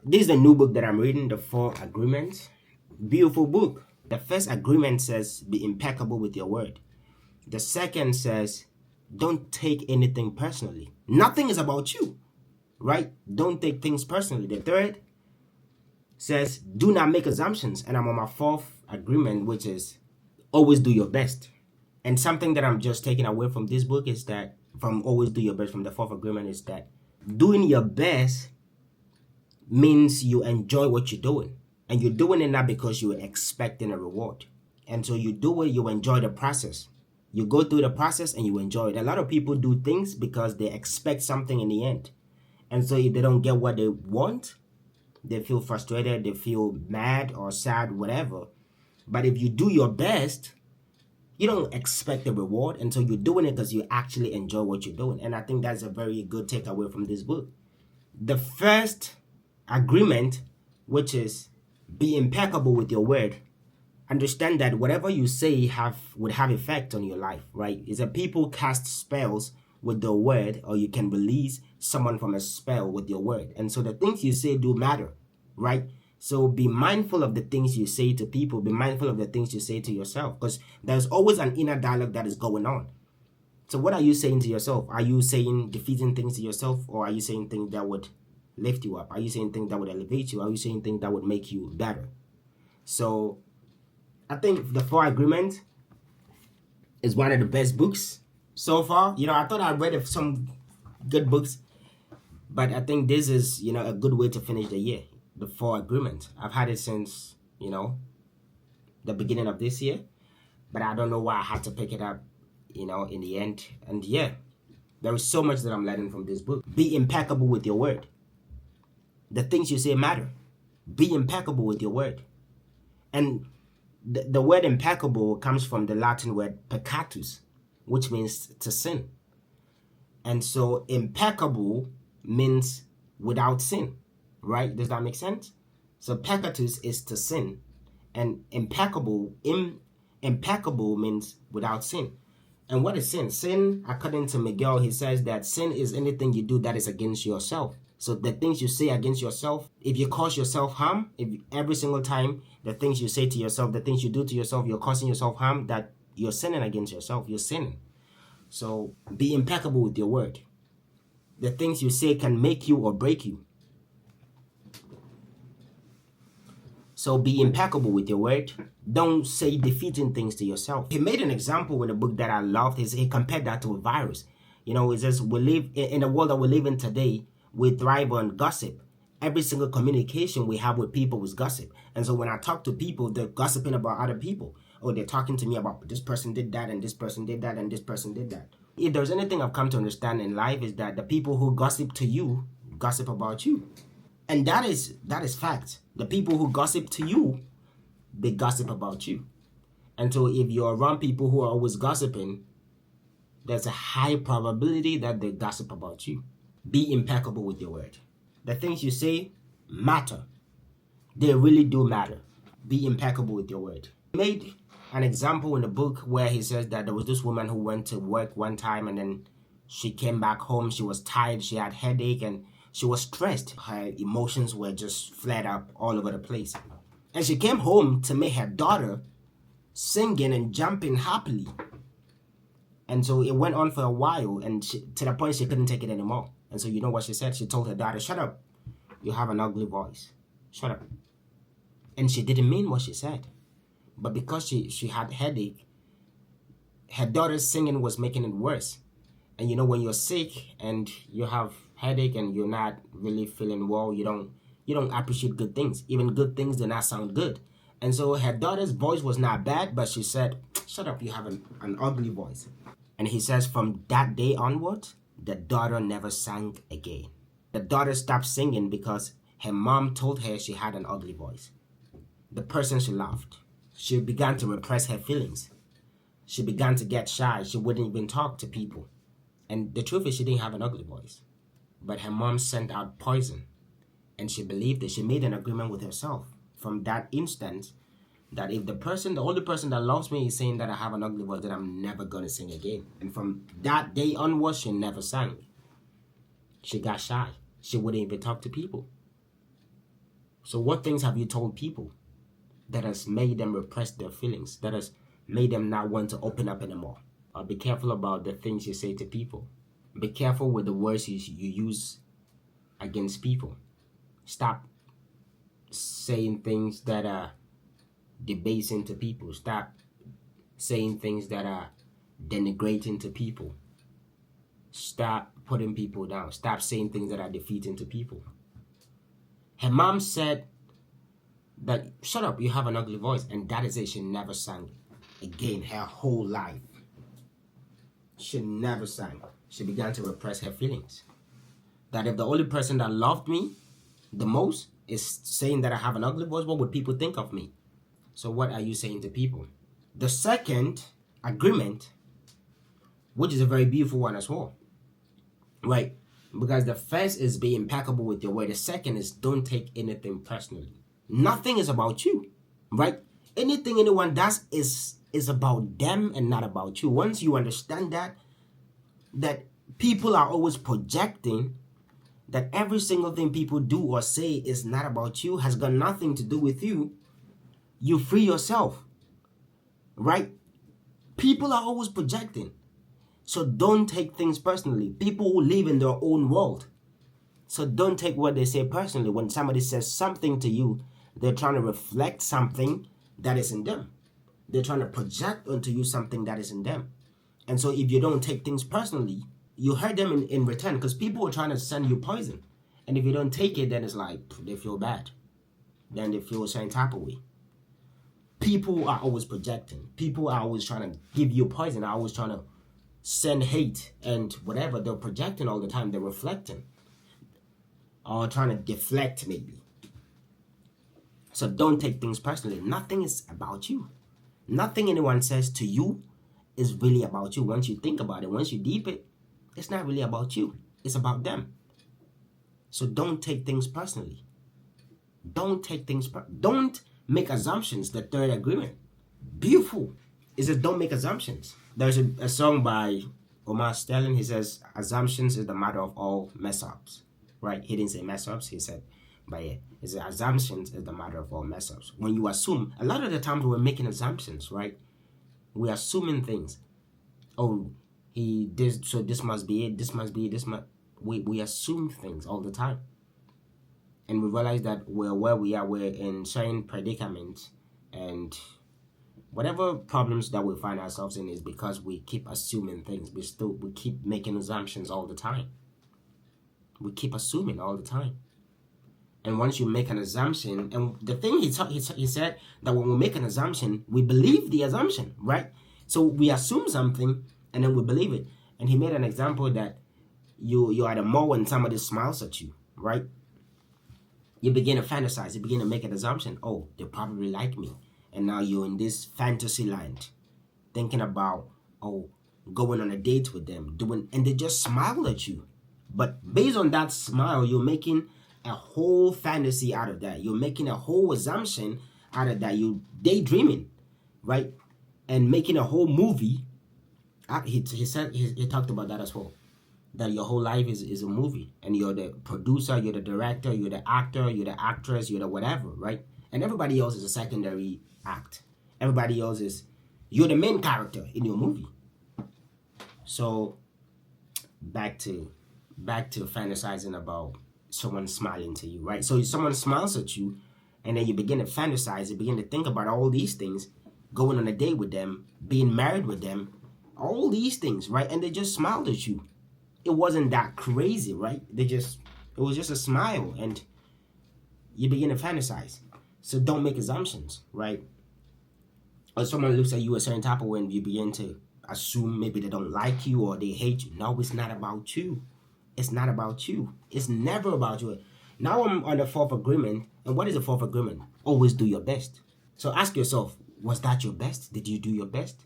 This is a new book that I'm reading, The Four Agreements. Beautiful book. The first agreement says, be impeccable with your word. The second says, don't take anything personally. Nothing is about you, right? Don't take things personally. The third says, do not make assumptions. And I'm on my fourth agreement, which is always do your best. And something that I'm just taking away from this book is that, from always do your best, from the fourth agreement, is that doing your best means you enjoy what you're doing. And you're doing it not because you're expecting a reward. And so you do it, you enjoy the process. You go through the process and you enjoy it. A lot of people do things because they expect something in the end. And so if they don't get what they want, they feel frustrated, they feel mad or sad, whatever. But if you do your best, you don't expect a reward, and so you're doing it because you actually enjoy what you're doing. And I think that's a very good takeaway from this book. The first agreement, which is be impeccable with your word, understand that whatever you say would have effect on your life, right? Is that people cast spells with their word, or you can release someone from a spell with your word. And so the things you say do matter, right? So be mindful of the things you say to people. Be mindful of the things you say to yourself, because there's always an inner dialogue that is going on. So what are you saying to yourself? Are you saying defeating things to yourself, or are you saying things that would lift you up? Are you saying things that would elevate you? Are you saying things that would make you better? So I think The Four Agreements is one of the best books so far. I thought I read some good books, but I think this is, a good way to finish the year. The Four Agreements. I've had it since, the beginning of this year, but I don't know why I had to pick it up, in the end. And yeah, there is so much that I'm learning from this book. Be impeccable with your word. The things you say matter. Be impeccable with your word. And the word impeccable comes from the Latin word peccatus, which means to sin. And so impeccable means without sin, right? Does that make sense? So peccatus is to sin, and impeccable means without sin. And what is sin? Sin, according to Miguel, he says that sin is anything you do that is against yourself. So the things you say against yourself, if you cause yourself harm, if every single time the things you say to yourself, the things you do to yourself, you're causing yourself harm, that you're sinning against yourself, you're sinning. So be impeccable with your word. The things you say can make you or break you. So be impeccable with your word. Don't say defeating things to yourself. He made an example in a book that I loved. He compared that to a virus. It says we live in the world that we live in today. We thrive on gossip. Every single communication we have with people is gossip. And so when I talk to people, they're gossiping about other people. Or they're talking to me about this person did that, and this person did that, and this person did that. If there's anything I've come to understand in life, is that the people who gossip to you gossip about you. And that is fact. The people who gossip to you, they gossip about you. And so if you're around people who are always gossiping, there's a high probability that they gossip about you. Be impeccable with your word. The things you say matter. They really do matter. Be impeccable with your word. He made an example in the book where he says that there was this woman who went to work one time, and then she came back home. She was tired. She had headache, and she was stressed. Her emotions were just flared up all over the place. And she came home to meet her daughter singing and jumping happily. And so it went on for a while, and to the point she couldn't take it anymore. And so you know what she said? She told her daughter, "Shut up. You have an ugly voice. Shut up." And she didn't mean what she said. But because she had headache, her daughter's singing was making it worse. And when you're sick and you have headache and you're not really feeling well, you don't appreciate good things. Even good things do not sound good. And so her daughter's voice was not bad, but she said, "Shut up, you have an ugly voice." And he says from that day onward, the daughter never sang again. The daughter stopped singing because her mom told her she had an ugly voice. The person she loved. She began to repress her feelings. She began to get shy. She wouldn't even talk to people. And the truth is, she didn't have an ugly voice. But her mom sent out poison. And she believed it. She made an agreement with herself from that instant that if the only person that loves me is saying that I have an ugly voice, then I'm never going to sing again. And from that day onwards, she never sang. She got shy. She wouldn't even talk to people. So what things have you told people that has made them repress their feelings, that has made them not want to open up anymore? Be careful about the things you say to people. Be careful with the words you use against people. Stop saying things that are debasing to people. Stop saying things that are denigrating to people. Stop putting people down. Stop saying things that are defeating to people. Her mom said that, shut up, you have an ugly voice, and that is it. She never sang again her whole life. She never sang. She began to repress her feelings. That if the only person that loved me the most is saying that I have an ugly voice, what would people think of me? So what are you saying to people? The second agreement, which is a very beautiful one as well, right? Because the first is be impeccable with your word. The second is don't take anything personally. Nothing is about you, right? Anything anyone does is about them and not about you. Once you understand that people are always projecting, that every single thing people do or say is not about you, has got nothing to do with you, you free yourself, right? People are always projecting. So don't take things personally. People will live in their own world. So don't take what they say personally. When somebody says something to you, they're trying to reflect something that is in them. They're trying to project onto you something that is in them. And so if you don't take things personally, you hurt them in return, because people are trying to send you poison. And if you don't take it, then it's like they feel bad. Then they feel a certain type of way. People are always projecting. People are always trying to give you poison. Are always trying to send hate and whatever. They're projecting all the time. They're reflecting. Or trying to deflect maybe. So don't take things personally. Nothing is about you. Nothing anyone says to you is really about you. Once you think about it, once you deep it, it's not really about you. It's about them. So don't take things personally. Don't take things don't make assumptions. The third agreement. Beautiful. Is it don't make assumptions. There's a song by Omar Sterling. He says, assumptions is the mother of all mess ups. Right? He didn't say mess ups. He said, but yeah, he said assumptions is the mother of all mess ups. When you assume, a lot of the times we're making assumptions, right? We're assuming things. Oh, he did, so this must be it. This must be it. This must. We assume things all the time. And we realize that we're where we are, we're in certain predicaments, and whatever problems that we find ourselves in is because we keep assuming things. We keep making assumptions all the time. We keep assuming all the time. And once you make an assumption, and the thing he said that when we make an assumption, we believe the assumption, right? So we assume something and then we believe it. And he made an example that you're at a mall and somebody smiles at you, right? You begin to fantasize. You begin to make an assumption. Oh, they probably like me. And now you're in this fantasy land thinking about, oh, going on a date with them, and they just smile at you. But based on that smile, you're making a whole fantasy out of that. You're making a whole assumption out of that. You're daydreaming, right? And making a whole movie. He talked about that as well. That your whole life is a movie. And you're the producer, you're the director, you're the actor, you're the actress, you're the whatever, right? And everybody else is a secondary act. Everybody else you're the main character in your movie. So back to fantasizing about someone smiling to you, right? So if someone smiles at you, and then you begin to fantasize, you begin to think about all these things, going on a date with them, being married with them, all these things, right? And they just smiled at you. It wasn't that crazy, right? It was just a smile, and you begin to fantasize. So don't make assumptions, right? Or someone looks at you a certain type of way, and you begin to assume maybe they don't like you or they hate you. No, it's not about you. It's not about you. It's never about you. Now I'm on the fourth agreement. And what is the fourth agreement? Always do your best. So ask yourself, was that your best? Did you do your best?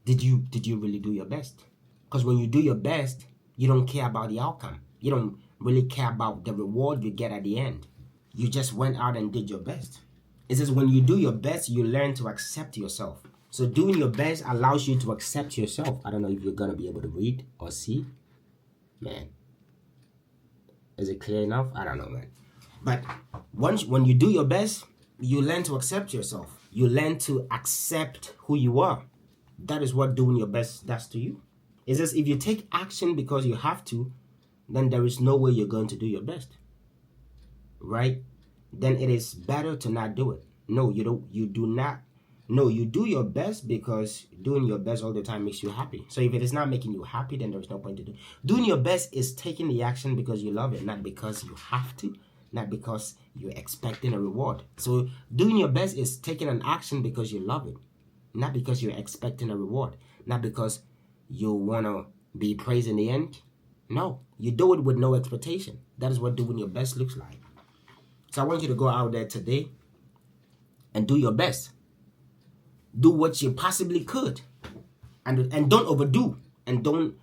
Did you really do your best? Because when you do your best, you don't care about the outcome. You don't really care about the reward you get at the end. You just went out and did your best. It says when you do your best, you learn to accept yourself. So doing your best allows you to accept yourself. I don't know if you're going to be able to read or see. Man. Is it clear enough? I don't know, man. But when you do your best, you learn to accept yourself. You learn to accept who you are. That is what doing your best does to you. It's just if you take action because you have to, then there is no way you're going to do your best. Right? Then it is better to not do it. No, you don't. You do not. No, you do your best because doing your best all the time makes you happy. So if it is not making you happy, then there's no point to do. Doing your best is taking the action because you love it, not because you have to, not because you're expecting a reward. So doing your best is taking an action because you love it, not because you're expecting a reward, not because you want to be praised in the end. No, you do it with no expectation. That is what doing your best looks like. So I want you to go out there today and do your best. Do what you possibly could, and don't overdo and don't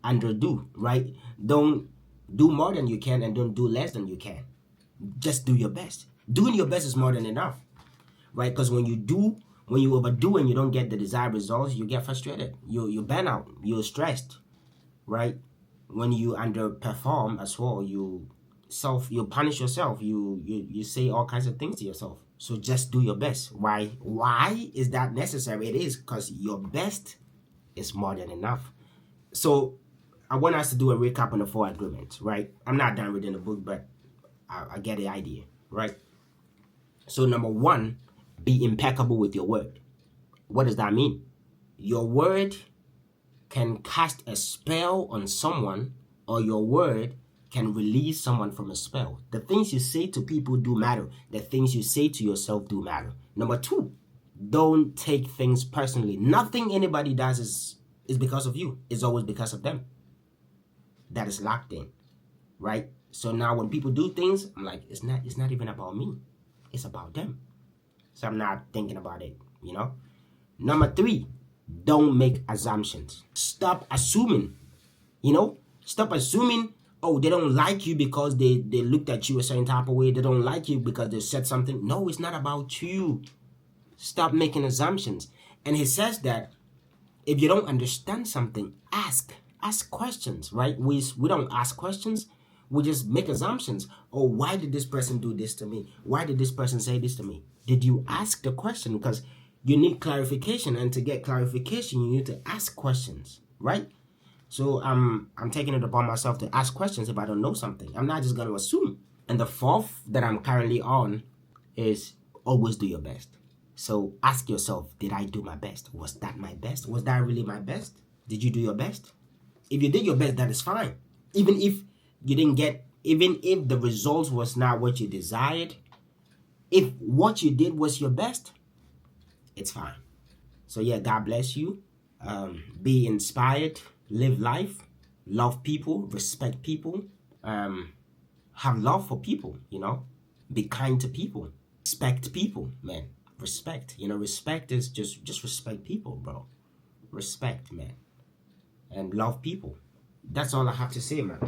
underdo, right? Don't do more than you can and don't do less than you can. Just do your best. Doing your best is more than enough, right? Because when you overdo and you don't get the desired results, you get frustrated. You burn out. You're stressed, right? When you underperform as well, you punish yourself. You say all kinds of things to yourself. So just do your best. Why is that necessary? It is because your best is more than enough. So I want us to do a recap on the 4 agreements, right? I'm not done reading the book, but I get the idea, right? So number 1, be impeccable with your word. What does that mean? Your word can cast a spell on someone, or your word can release someone from a spell. The things you say to people do matter. The things you say to yourself do matter. Number 2, don't take things personally. Nothing anybody does is because of you. It's always because of them. That is locked in, right? So now when people do things, I'm like, it's not even about me. It's about them. So I'm not thinking about it, you know? Number 3, don't make assumptions. Stop assuming, you know? Stop assuming, oh, they don't like you because they looked at you a certain type of way. They don't like you because they said something. No, it's not about you. Stop making assumptions. And he says that if you don't understand something, ask questions, right? We don't ask questions. We just make assumptions. Oh, why did this person do this to me? Why did this person say this to me? Did you ask the question? Because you need clarification, and to get clarification, you need to ask questions, right? So I'm taking it upon myself to ask questions if I don't know something. I'm not just going to assume. And the 4th that I'm currently on is always do your best. So ask yourself, did I do my best? Was that my best? Was that really my best? Did you do your best? If you did your best, that is fine. Even if the results was not what you desired, if what you did was your best, it's fine. So yeah, God bless you. Be inspired. Live life, love people, respect people, have love for people, you know, be kind to people, respect people, man, respect, you know, respect is just respect people, bro, respect, man, and love people. That's all I have to say, man.